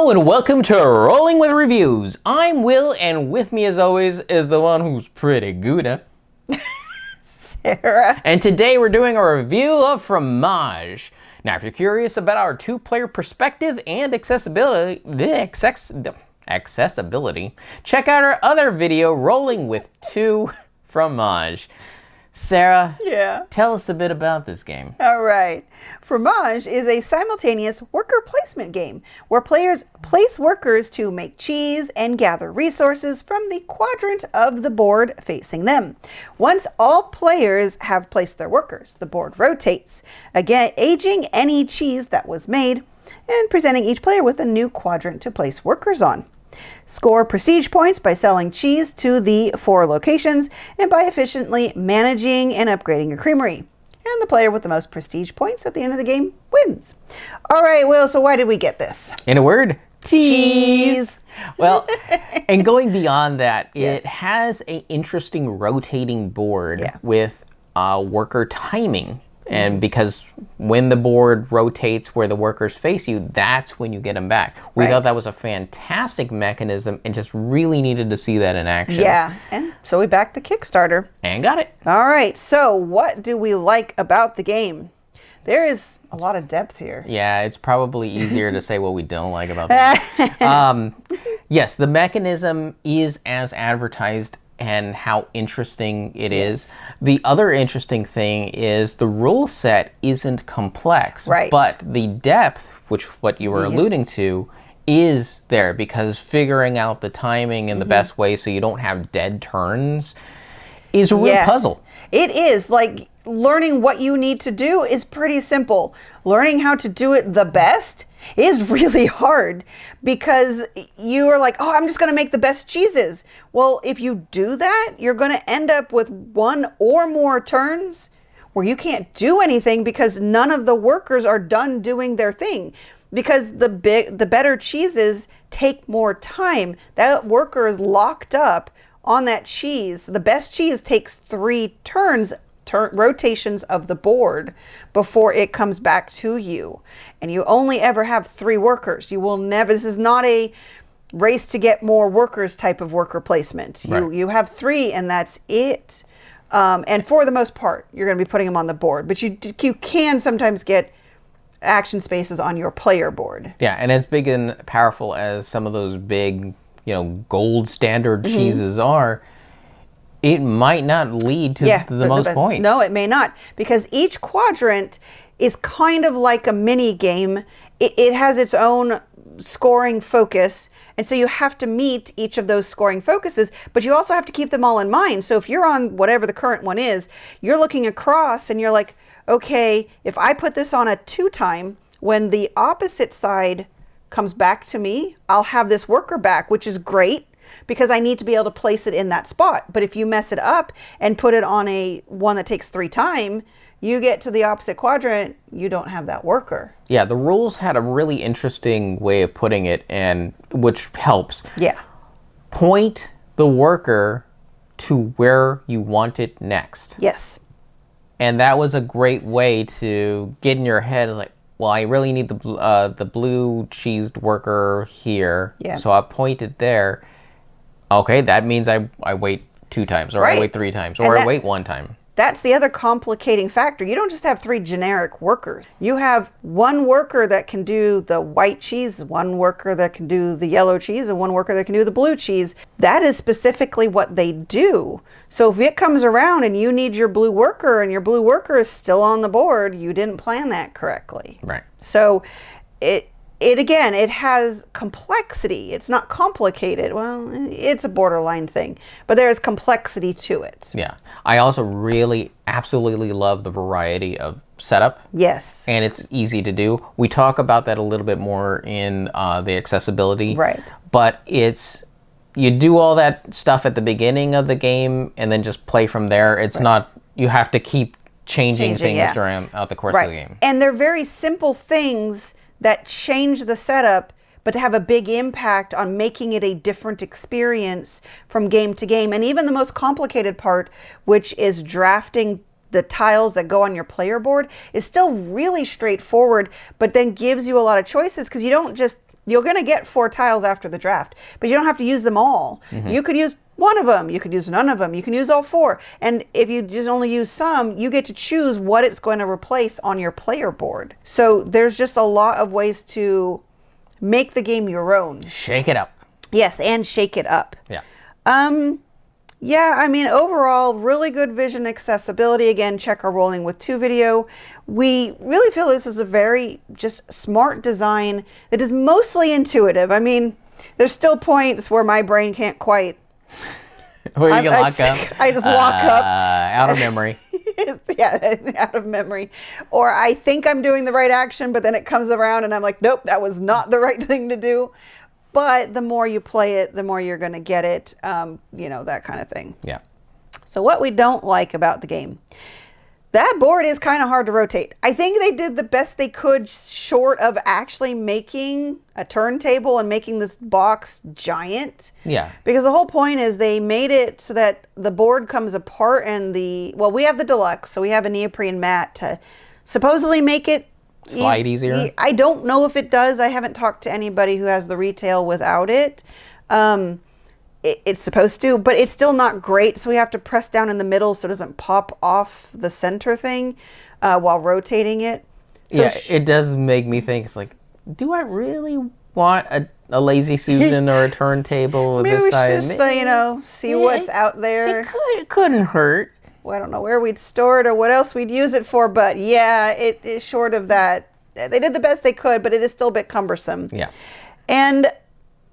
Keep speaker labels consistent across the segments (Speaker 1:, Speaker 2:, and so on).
Speaker 1: Hello and welcome to Rolling with Reviews. I'm Will, and with me as always is the one who's pretty good,
Speaker 2: Sarah.
Speaker 1: And today we're doing a review of Fromage. Now, if you're curious about our two-player perspective and accessibility, check out our other video, Rolling with Two Fromage. Sarah,
Speaker 2: Yeah.
Speaker 1: Tell us a bit about this game.
Speaker 2: All right. Fromage is a simultaneous worker placement game where players place workers to make cheese and gather resources from the quadrant of the board facing them. Once all players have placed their workers, the board rotates, again aging any cheese that was made and presenting each player with a new quadrant to place workers on. Score prestige points by selling cheese to the 4 locations and by efficiently managing and upgrading your creamery. And the player with the most prestige points at the end of the game wins. All right, Will, so why did we get this?
Speaker 1: In a word,
Speaker 2: Cheese.
Speaker 1: Well, and going beyond that,
Speaker 2: Yes.
Speaker 1: it has an interesting rotating board
Speaker 2: Yeah.
Speaker 1: with worker timing. And because when the board rotates where the workers face you, that's when you get them back. We
Speaker 2: Right.
Speaker 1: thought that was a fantastic mechanism and just really needed to see that in action.
Speaker 2: Yeah, and so we backed the Kickstarter.
Speaker 1: And got it.
Speaker 2: All right, so what do we like about the game? There is a lot of depth here.
Speaker 1: Yeah, it's probably easier to say what we don't like about the game. Yes, the mechanism is as advertised and how interesting it is. The other interesting thing is the rule set isn't complex,
Speaker 2: Right.
Speaker 1: but the depth, which what you were alluding to, is there because figuring out the timing in the best way so you don't have dead turns is a real puzzle.
Speaker 2: It is. Like, learning what you need to do is pretty simple. Learning how to do it the best is really hard because you are like, oh, I'm just going to make the best cheeses. Well, if you do that, you're going to end up with 1 or more turns where you can't do anything because none of the workers are done doing their thing. Because the better cheeses take more time. That worker is locked up on that cheese. The best cheese takes 3 turns, rotations of the board before it comes back to you. And you only ever have 3 workers. You will never, this is not a race to get more workers type of worker placement. You have 3 and that's it. And for the most part, you're going to be putting them on the board. But you can sometimes get action spaces on your player board.
Speaker 1: Yeah, and as big and powerful as some of those big, gold standard cheeses are, it might not lead to the most points.
Speaker 2: No, it may not, because each quadrant is kind of like a mini game. It has its own scoring focus, and so you have to meet each of those scoring focuses, but you also have to keep them all in mind. So if you're on whatever the current one is, you're looking across and you're like, okay, if I put this on a 2 time, when the opposite side comes back to me, I'll have this worker back, which is great, because I need to be able to place it in that spot. But if you mess it up and put it on a one that takes 3 time, you get to the opposite quadrant, you don't have that worker.
Speaker 1: Yeah, the rules had a really interesting way of putting it, and which helps.
Speaker 2: Yeah.
Speaker 1: Point the worker to where you want it next.
Speaker 2: Yes.
Speaker 1: And that was a great way to get in your head, like, well, I really need the blue cheesed worker here.
Speaker 2: Yeah.
Speaker 1: So I point it there. Okay, that means I wait 2 times, or I wait 3 times, or I wait 1 time.
Speaker 2: That's the other complicating factor. You don't just have 3 generic workers. You have 1 worker that can do the white cheese, 1 worker that can do the yellow cheese, and 1 worker that can do the blue cheese. That is specifically what they do. So if it comes around and you need your blue worker and your blue worker is still on the board, you didn't plan that correctly.
Speaker 1: Right.
Speaker 2: So it has complexity. It's not complicated. Well, it's a borderline thing, but there's complexity to it.
Speaker 1: Yeah. I also really absolutely love the variety of setup.
Speaker 2: Yes.
Speaker 1: And it's easy to do. We talk about that a little bit more in the accessibility.
Speaker 2: Right.
Speaker 1: But you do all that stuff at the beginning of the game and then just play from there. It's not, you have to keep changing things throughout the course of the game.
Speaker 2: And they're very simple things that change the setup, but have a big impact on making it a different experience from game to game. And even the most complicated part, which is drafting the tiles that go on your player board, is still really straightforward, but then gives you a lot of choices because you don't just You're going to get 4 tiles after the draft, but you don't have to use them all. You could use one of them. You could use none of them. You can use all 4. And if you just only use some, you get to choose what it's going to replace on your player board. So there's just a lot of ways to make the game your own.
Speaker 1: Shake it up.
Speaker 2: Yes, and shake it up.
Speaker 1: Yeah.
Speaker 2: Yeah, I mean, overall, really good vision accessibility. Again, check our Rolling with 2 video. We really feel this is a very just smart design that is mostly intuitive. I mean, there's still points where my brain can't quite.
Speaker 1: Where you can lock up.
Speaker 2: I just lock up.
Speaker 1: Out of memory.
Speaker 2: Yeah, out of memory. Or I think I'm doing the right action, but then it comes around and I'm like, nope, that was not the right thing to do. But the more you play it, the more you're going to get it, you know, that kind of thing.
Speaker 1: Yeah.
Speaker 2: So what we don't like about the game, that board is kind of hard to rotate. I think they did the best they could short of actually making a turntable and making this box giant.
Speaker 1: Yeah.
Speaker 2: Because the whole point is they made it so that the board comes apart and well, we have the deluxe, so we have a neoprene mat to supposedly make it
Speaker 1: slide easier.
Speaker 2: I don't know if it does. I haven't talked to anybody who has the retail without it. It's supposed to, but it's still not great. So we have to press down in the middle so it doesn't pop off the center thing while rotating it. So
Speaker 1: yeah, it does make me think, it's like, do I really want a Lazy Susan or a turntable
Speaker 2: maybe
Speaker 1: this
Speaker 2: we
Speaker 1: size?
Speaker 2: should just, you know, see what's out there.
Speaker 1: It couldn't hurt.
Speaker 2: Well, I don't know where we'd store it or what else we'd use it for, but yeah, it is short of that. They did the best they could, but it is still a bit cumbersome.
Speaker 1: Yeah.
Speaker 2: And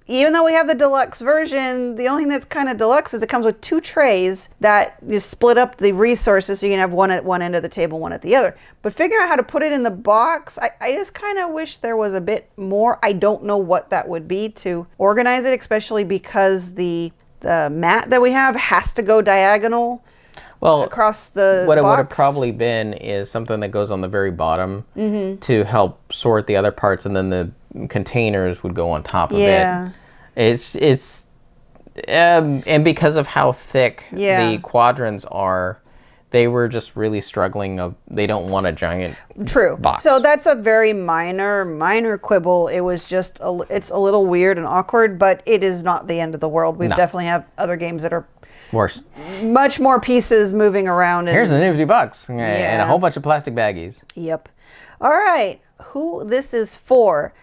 Speaker 2: even though we have the deluxe version, the only thing that's kind of deluxe is it comes with 2 trays that you split up the resources so you can have one at one end of the table, one at the other. But figuring out how to put it in the box, I just kind of wish there was a bit more. I don't know what that would be to organize it, especially because the mat that we have has to go diagonal.
Speaker 1: Well,
Speaker 2: Across the
Speaker 1: what it would have
Speaker 2: box.
Speaker 1: probably been is something that goes on the very bottom to help sort the other parts, and then the containers would go on top of
Speaker 2: Yeah.
Speaker 1: it. And because of how thick
Speaker 2: Yeah.
Speaker 1: the quadrants are, they were just really struggling. They don't want a giant
Speaker 2: True.
Speaker 1: box.
Speaker 2: So that's a very minor quibble. It was just it's a little weird and awkward, but it is not the end of the world. We
Speaker 1: No.
Speaker 2: definitely have other games that are
Speaker 1: Worse.
Speaker 2: much more pieces moving around.
Speaker 1: Here's an empty box and
Speaker 2: Yeah.
Speaker 1: a whole bunch of plastic baggies.
Speaker 2: Yep. All right. Who this is for?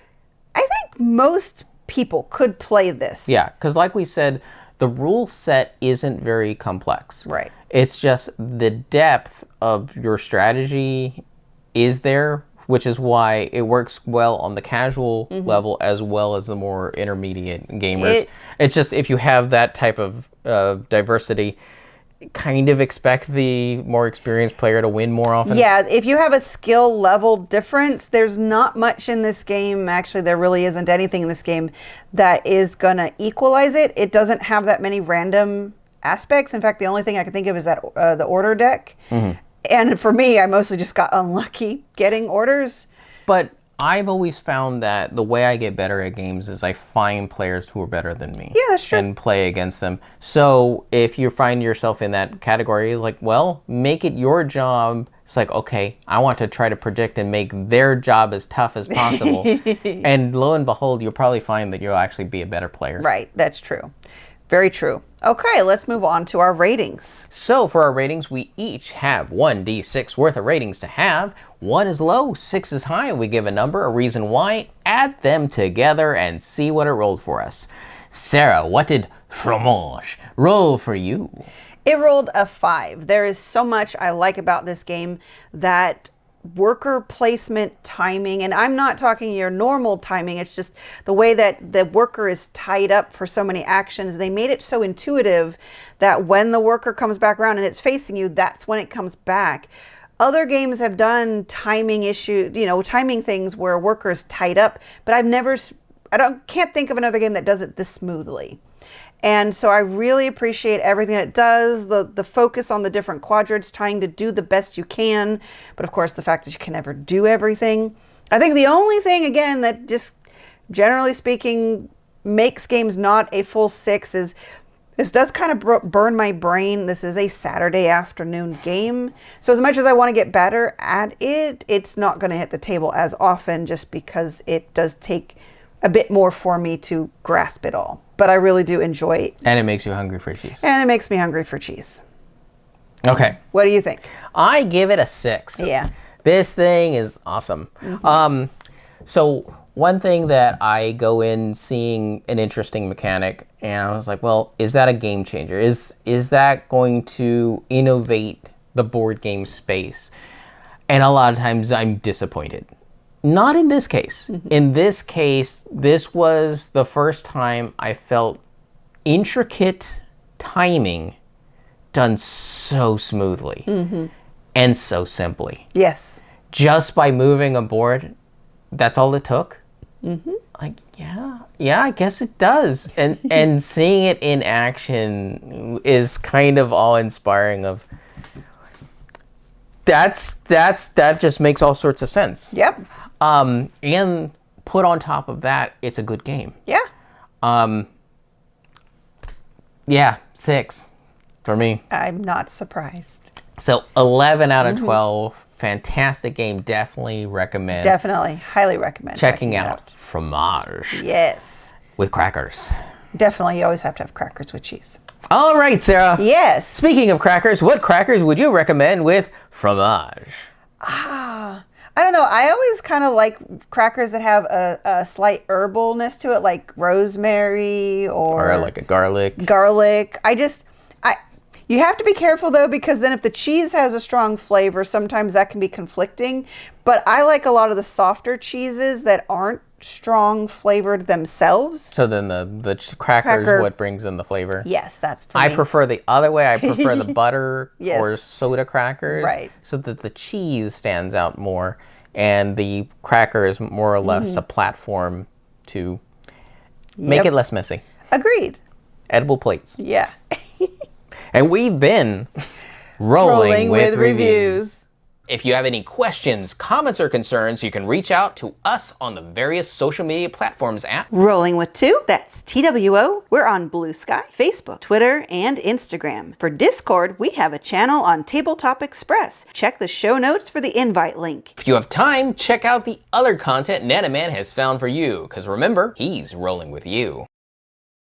Speaker 2: I think most people could play this.
Speaker 1: Yeah, because like we said, the rule set isn't very complex.
Speaker 2: Right.
Speaker 1: It's just the depth of your strategy is there, which is why it works well on the casual level as well as the more intermediate gamers. It's just if you have that type of diversity, kind of expect the more experienced player to win more often.
Speaker 2: Yeah, if you have a skill level difference, there's not much in this game. Actually, there really isn't anything in this game that is going to equalize it. It doesn't have that many random aspects. In fact, the only thing I can think of is that the order deck. And for me, I mostly just got unlucky getting orders.
Speaker 1: But I've always found that the way I get better at games is I find players who are better than me.
Speaker 2: Yeah, that's true.
Speaker 1: And play against them. So if you find yourself in that category, like, well, make it your job. It's like, okay, I want to try to predict and make their job as tough as possible. And lo and behold, you'll probably find that you'll actually be a better player.
Speaker 2: Right, that's true. Very true. Okay, let's move on to our ratings.
Speaker 1: So for our ratings, we each have 1d6 worth of ratings to have. 1 is low, 6 is high. We give a number, a reason why, add them together, and see what it rolled for us. Sarah, what did Fromage roll for you?
Speaker 2: It rolled a 5. There is so much I like about this game. That worker placement timing, and I'm not talking your normal timing, it's just the way that the worker is tied up for so many actions. They made it so intuitive that when the worker comes back around and it's facing you, that's when it comes back. Other games have done timing timing things where a worker is tied up, but can't think of another game that does it this smoothly. And so I really appreciate everything it does, the focus on the different quadrants, trying to do the best you can. But of course, the fact that you can never do everything. I think the only thing, again, that just generally speaking makes games not a full 6 is this does kind of burn my brain. This is a Saturday afternoon game. So as much as I want to get better at it, it's not going to hit the table as often just because it does take a bit more for me to grasp it all. But I really do enjoy it.
Speaker 1: And it makes you hungry for cheese.
Speaker 2: And it makes me hungry for cheese.
Speaker 1: Okay.
Speaker 2: What do you think?
Speaker 1: I give it a 6.
Speaker 2: Yeah.
Speaker 1: This thing is awesome. So one thing that I go in seeing an interesting mechanic, and I was like, well, is that a game changer? Is that going to innovate the board game space? And a lot of times I'm disappointed. Not in this case. In this case, this was the first time I felt intricate timing done so smoothly and so simply.
Speaker 2: Yes.
Speaker 1: Just by moving a board, that's all it took. Like, yeah, I guess it does. And seeing it in action is kind of awe-inspiring. Of that just makes all sorts of sense.
Speaker 2: Yep.
Speaker 1: And put on top of that, it's a good game.
Speaker 2: Yeah.
Speaker 1: Yeah, 6 for me.
Speaker 2: I'm not surprised.
Speaker 1: So 11 out of 12. Fantastic game. Definitely recommend.
Speaker 2: Definitely. Highly recommend
Speaker 1: Checking out Fromage.
Speaker 2: Yes.
Speaker 1: With crackers.
Speaker 2: Definitely. You always have to have crackers with cheese.
Speaker 1: All right, Sarah.
Speaker 2: Yes.
Speaker 1: Speaking of crackers, what crackers would you recommend with Fromage?
Speaker 2: I don't know. I always kind of like crackers that have a slight herbalness to it, like rosemary
Speaker 1: Or like a garlic.
Speaker 2: garlic. You have to be careful though, because then if the cheese has a strong flavor, sometimes that can be conflicting. But I like a lot of the softer cheeses that aren't strong flavored themselves.
Speaker 1: So then the crackers what brings in the flavor.
Speaker 2: Yes, that's for
Speaker 1: I
Speaker 2: me.
Speaker 1: prefer the other way. I prefer the butter
Speaker 2: Yes.
Speaker 1: or soda crackers.
Speaker 2: Right.
Speaker 1: So that the cheese stands out more and the cracker is more or less a platform to make it less messy.
Speaker 2: Agreed.
Speaker 1: Edible plates.
Speaker 2: Yeah.
Speaker 1: And we've been rolling with reviews.
Speaker 3: If you have any questions, comments, or concerns, you can reach out to us on the various social media platforms at
Speaker 2: Rolling with Two, that's TWO. We're on Blue Sky, Facebook, Twitter, and Instagram. For Discord, we have a channel on Tabletop Express. Check the show notes for the invite link.
Speaker 3: If you have time, check out the other content Nanaman has found for you, because remember, he's rolling with you.